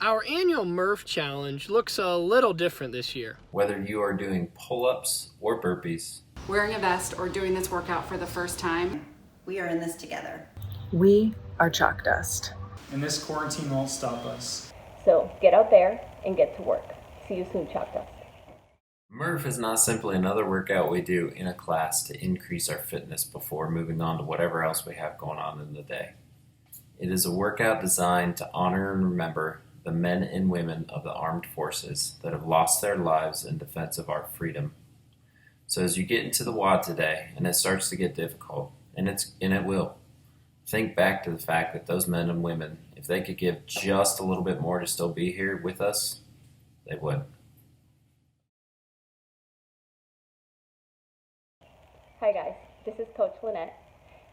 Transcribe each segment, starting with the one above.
Our annual MURPH challenge looks a little different this year. Whether you are doing pull-ups or burpees, wearing a vest or doing this workout for the first time, we are in this together. We are chalk dust. And this quarantine won't stop us. So get out there and get to work. See you soon, chalk dust. MURPH is not simply another workout we do in a class to increase our fitness before moving on to whatever else we have going on in the day. It is a workout designed to honor and remember the men and women of the armed forces that have lost their lives in defense of our freedom. So as you get into the WOD today, and it starts to get difficult, and it will, think back to the fact that those men and women, if they could give just a little bit more to still be here with us, they would. Hi guys, this is Coach Lynette,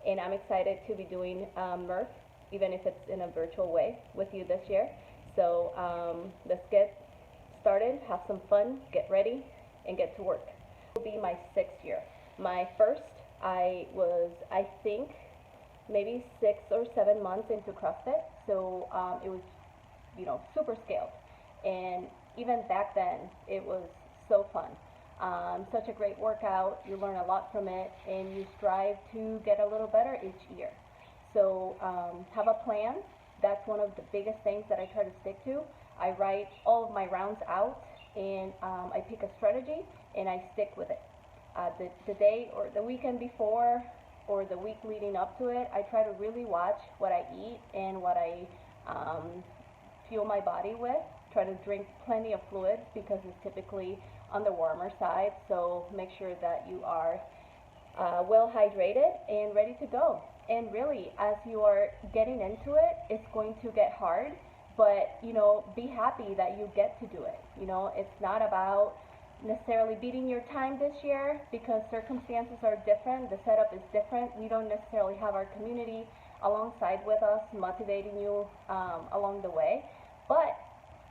and I'm excited to be doing MURPH, even if it's in a virtual way, with you this year. So let's get started, have some fun, get ready, and get to work. It will be my 6th year. My first, I was, I think, maybe 6 or 7 months into CrossFit, so it was, super scaled. And even back then, it was so fun. Such a great workout, you learn a lot from it, and you strive to get a little better each year. So have a plan. That's one of the biggest things that I try to stick to. I write all of my rounds out, and I pick a strategy, and I stick with it. The day or the weekend before or the week leading up to it, I try to really watch what I eat and what I fuel my body with. Try to drink plenty of fluids because it's typically on the warmer side, so make sure that you are well hydrated and ready to go. And really, as you are getting into it, it's going to get hard, but be happy that you get to do it. It's not about necessarily beating your time this year because circumstances are different, the setup is different. We don't necessarily have our community alongside with us, motivating you along the way, but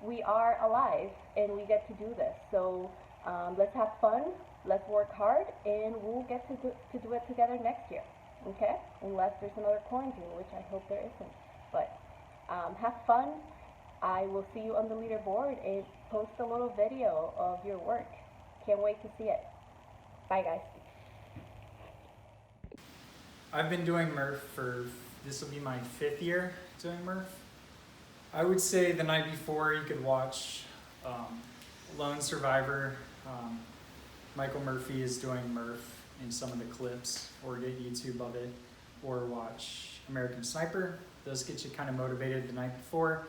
we are alive and we get to do this. So let's have fun, let's work hard, and we'll get to do it together next year. Okay? Unless there's another quarantine, which I hope there isn't. But have fun. I will see you on the leaderboard and post a little video of your work. Can't wait to see it. Bye, guys. I've been doing this will be my 5th year doing MURPH. I would say the night before you could watch Lone Survivor. Michael Murphy is doing MURPH in some of the clips, or get YouTube of it, or watch American Sniper. Those get you kind of motivated the night before.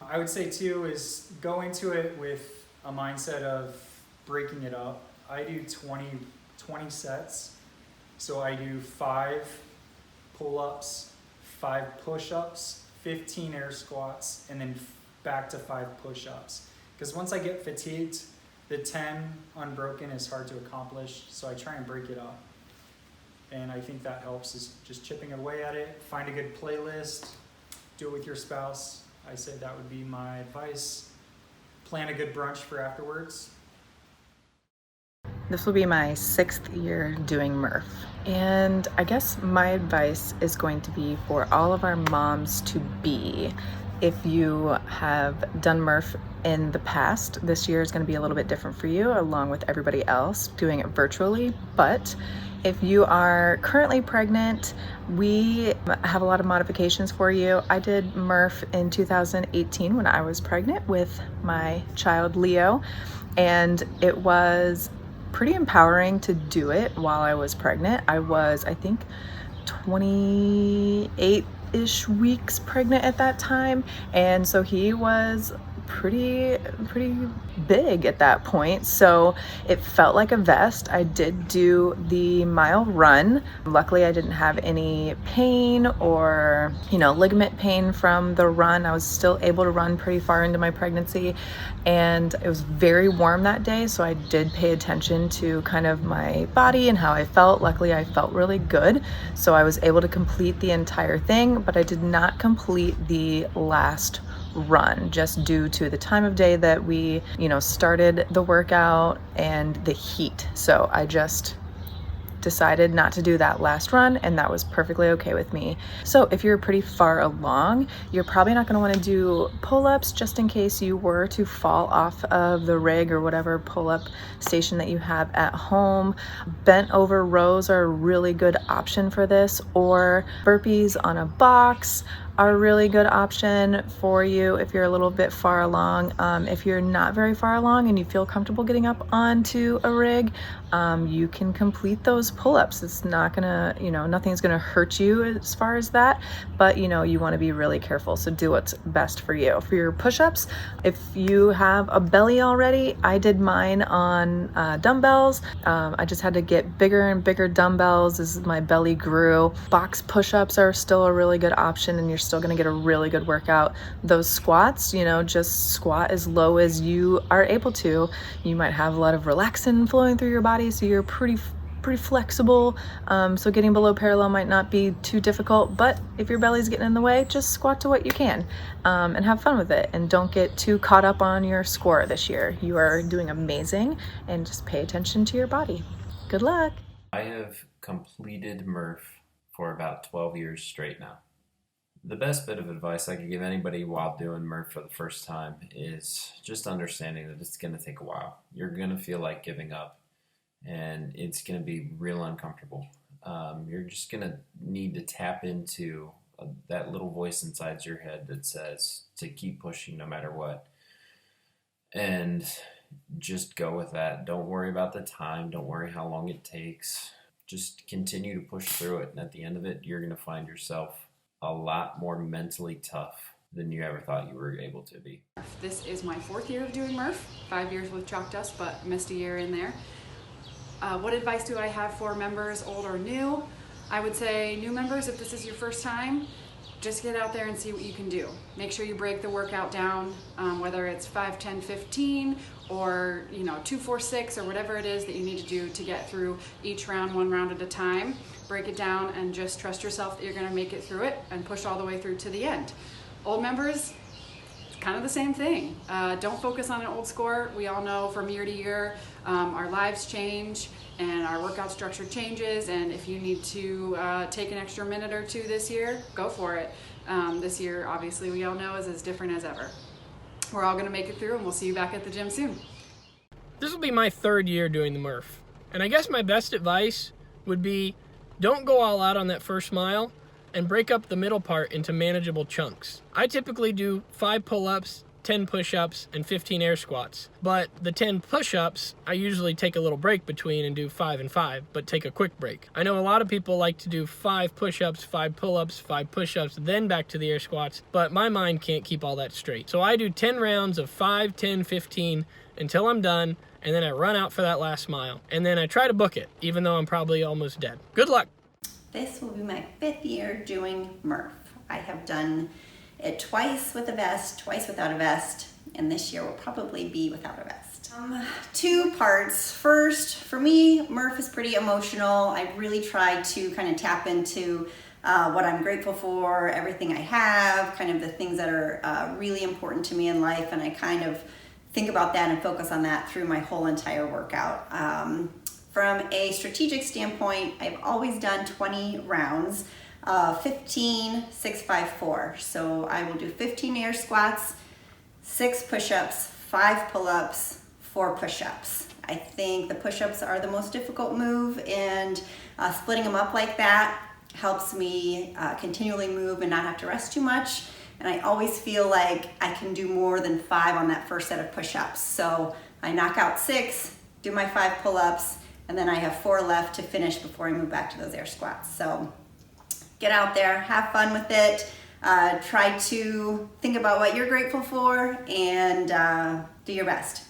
I would say too is go into it with a mindset of breaking it up. I do 20 sets. So I do 5 pull-ups, 5 push-ups, 15 air squats, and then back to 5 push-ups. Because once I get fatigued, the 10 unbroken is hard to accomplish, so I try and break it up. And I think that helps, is just chipping away at it. Find a good playlist, do it with your spouse. I say that would be my advice. Plan a good brunch for afterwards. This will be my 6th year doing MURPH. And I guess my advice is going to be for all of our moms to be. If you have done MURPH in the past, this year is going to be a little bit different for you, along with everybody else doing it virtually. But if you are currently pregnant, we have a lot of modifications for you. I did MURPH in 2018 when I was pregnant with my child Leo, and it was pretty empowering to do it while I was pregnant. I was, I think, 28-ish weeks pregnant at that time, and so he was pretty big at that point, so it felt like a vest. I did do the mile run. Luckily I didn't have any pain or ligament pain from the run. I was still able to run pretty far into my pregnancy, and it was very warm that day, so I did pay attention to kind of my body and how I felt. Luckily I felt really good, so I was able to complete the entire thing, but I did not complete the last run just due to the time of day that we started the workout and the heat. So I just decided not to do that last run, and that was perfectly okay with me. So if you're pretty far along, you're probably not going to want to do pull-ups just in case you were to fall off of the rig or whatever pull-up station that you have at home. Bent over rows are a really good option for this, or burpees on a box are a really good option for you if you're a little bit far along. If you're not very far along and you feel comfortable getting up onto a rig, you can complete those pull-ups. It's not gonna, nothing's gonna hurt you as far as that, but you want to be really careful. So do what's best for you. For your push-ups, if you have a belly already, I did mine on dumbbells. I just had to get bigger and bigger dumbbells as my belly grew. Box push-ups are still a really good option, and you're still going to get a really good workout. Those squats, just squat as low as you are able to. You might have a lot of relaxin flowing through your body, so you're pretty flexible. So getting below parallel might not be too difficult, but if your belly's getting in the way, just squat to what you can, and have fun with it. And don't get too caught up on your score this year. You are doing amazing, and just pay attention to your body. Good luck. I have completed MURPH for about 12 years straight now. The best bit of advice I could give anybody while doing MURPH for the first time is just understanding that it's going to take a while. You're going to feel like giving up, and it's going to be real uncomfortable. You're just going to need to tap into that little voice inside your head that says to keep pushing no matter what. And just go with that. Don't worry about the time. Don't worry how long it takes. Just continue to push through it. And at the end of it, you're going to find yourself a lot more mentally tough than you ever thought you were able to be. This is my 4th year of doing MURPH, 5 years with chalk dust, but missed a year in there. What advice do I have for members, old or new? I would say new members, if this is your first time, just get out there and see what you can do. Make sure you break the workout down, whether it's 5, 10, 15, or 2, 4, 6, or whatever it is that you need to do to get through each round, one round at a time. Break it down and just trust yourself that you're going to make it through it and push all the way through to the end. Old members, it's kind of the same thing. Don't focus on an old score. We all know from year to year, our lives change and our workout structure changes, and if you need to take an extra minute or two this year, go for it. This year, obviously, we all know is as different as ever. We're all going to make it through, and we'll see you back at the gym soon. This will be my 3rd year doing the MURPH, and I guess my best advice would be don't go all out on that first mile, and break up the middle part into manageable chunks. I typically do 5 pull-ups, 10 push-ups, and 15 air squats. But the 10 push-ups, I usually take a little break between and do 5 and 5, but take a quick break. I know a lot of people like to do 5 push-ups, 5 pull-ups, 5 push-ups, then back to the air squats, but my mind can't keep all that straight. So I do 10 rounds of 5, 10, 15 until I'm done, and then I run out for that last mile. And then I try to book it, even though I'm probably almost dead. Good luck. This will be my 5th year doing MURPH. I have done it twice with a vest, twice without a vest, and this year will probably be without a vest. 2 parts. First, for me, MURPH is pretty emotional. I really try to kind of tap into what I'm grateful for, everything I have, kind of the things that are really important to me in life, and I kind of think about that and focus on that through my whole entire workout. From a strategic standpoint, I've always done 20 rounds, 15, 6, 5, 4. So I will do 15 air squats, 6 push-ups, 5 pull-ups, 4 push-ups. I think the push-ups are the most difficult move, and splitting them up like that helps me continually move and not have to rest too much. And I always feel like I can do more than 5 on that first set of push-ups. So I knock out 6, do my 5 pull-ups, and then I have 4 left to finish before I move back to those air squats. So get out there, have fun with it, try to think about what you're grateful for, and do your best.